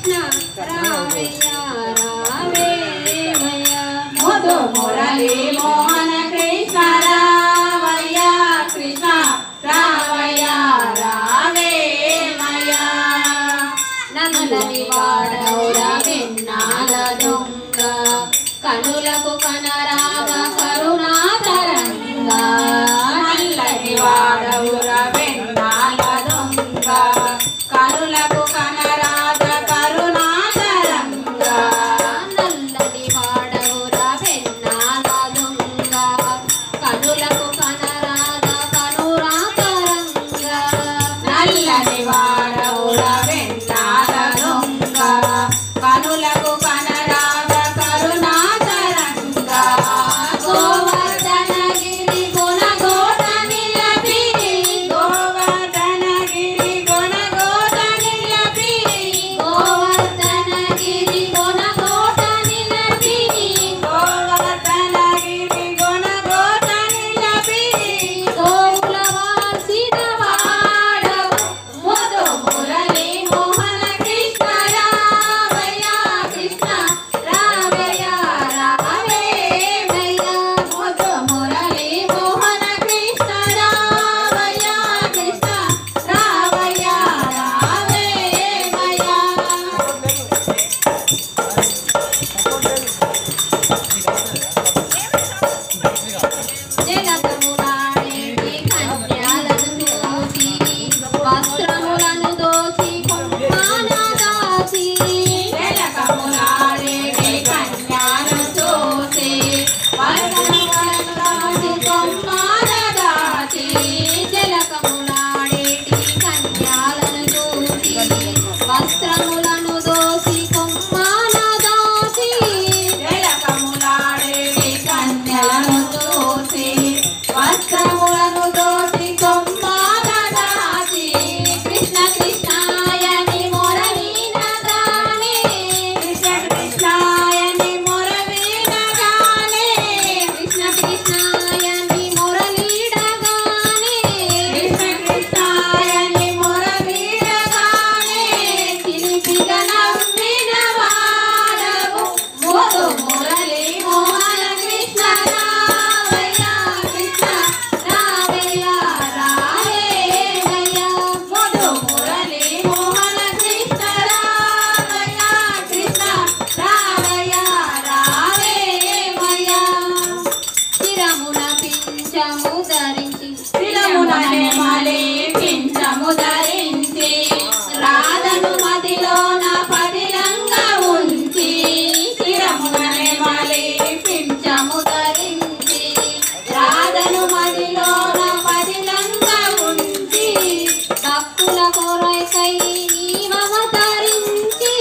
కృష్ణ రామయ్య రావేమయ్య ముదు మురళి మోహన కృష్ణ రామయ్య కృష్ణ రామయ్య రావేమయ్య నల్లని వాడౌర వెన్నాల దొంగ కనులకు కనరాగ కరుణాతరంగా నల్లని వాడౌర వెన్నాల దొంగ కనులకు కనరాగ కరుణాతరంగా నల్లని వాడౌర వెన్నాల దొంగ కనులకు కనరాగ కరుణాతరంగా నల్లని వాడౌర వెన్నాల దొంగ కనులకు కనరాగ కరుణాతరంగా గోవర్ధనగిరి గుణగోట నిలపి గోవర్ధనగిరి గుణగోట నిలపి గోవర్ధనగిరి గుణగోట నిలపి గోవర్ధనగిరి గుణగోట నిలపి గోవుల వాసిన వాడవు ముదు మురళి మోహన కృష్ణ రామయ్య కృష్ణ రామయ్య రావేమయ్య ముదు మురళి మోహన కృష్ణ రామయ్య కృష్ణ రామయ్య రావేమయ్య జగతములాడేటి కన్యలను చూసి వస్త్రములను దోచి కొమ్మాన దాచి జగతములాడేటి కన్యలను చూసి వస్త్రములను దోచి కొమ్మాన దాచి జలకములాడేటి కన్యలను చూసి వస్త్రములను దోచి కొమ్మాన దాచి జలకములాడేటి కన్యలను చూసి వస్త్రములను దోచి కొమ్మాన దాచి కృష్ణ కృష్ణాయని మురళీన గానే కృష్ణ కృష్ణాయని మురళీన గానే కృష్ణ కృష్ణాయని మురళీన గానే కృష్ణ కృష్ణాయని మురళీన గానే చిలిపిగా నవ్విన వాడవు ముదు మురళి మోహన కృష్ణ రామయ్య కృష్ణ రామయ్య రావేమయ్య ముదు మురళి మోహన కృష్ణ రామయ్య కృష్ణ రామయ్య రావేమయ్య శిరమున పింఛము ధరించి శిరముననే మలే పింఛము ధరించి రాధను మదిలోన పదిలంగా ఉంచి శిరముననే మలే పింఛము ధరించి రాధను మదిలోన పదిలంగా ఉంచి భక్తుల కొరకై నీవవతరించి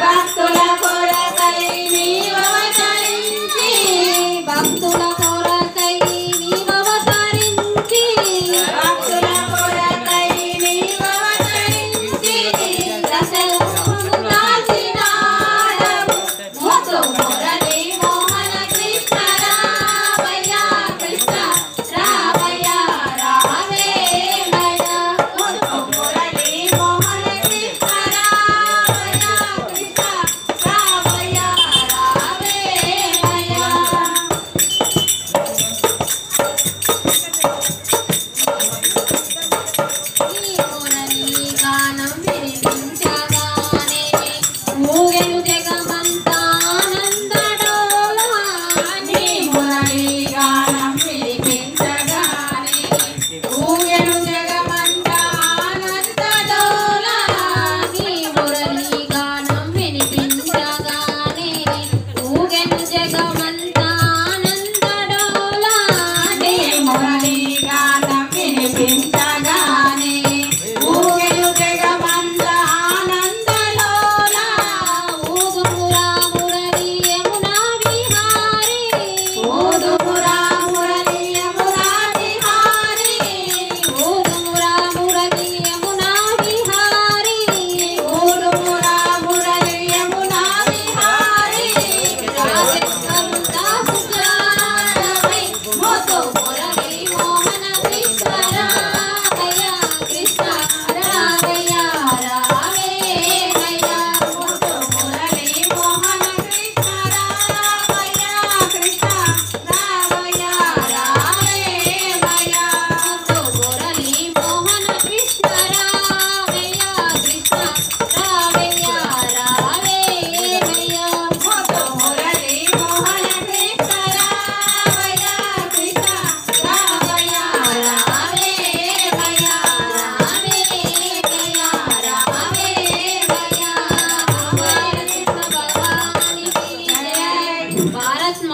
భక్తుల కొరకై నీవవతరించి భక్తుల కొరకై నీవవతరించి భక్తుల కొరకై నీవవతరించి దశరథుడు దాచినాడవు ముదు మురళి మోహన కృష్ణ రామయ్య కృష్ణ రామయ్య రావేమయ్య ముదు మురళి మోహన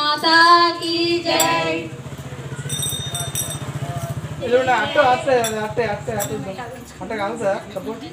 माता की जय। అట్టే కాదు సార్ సపోర్ట్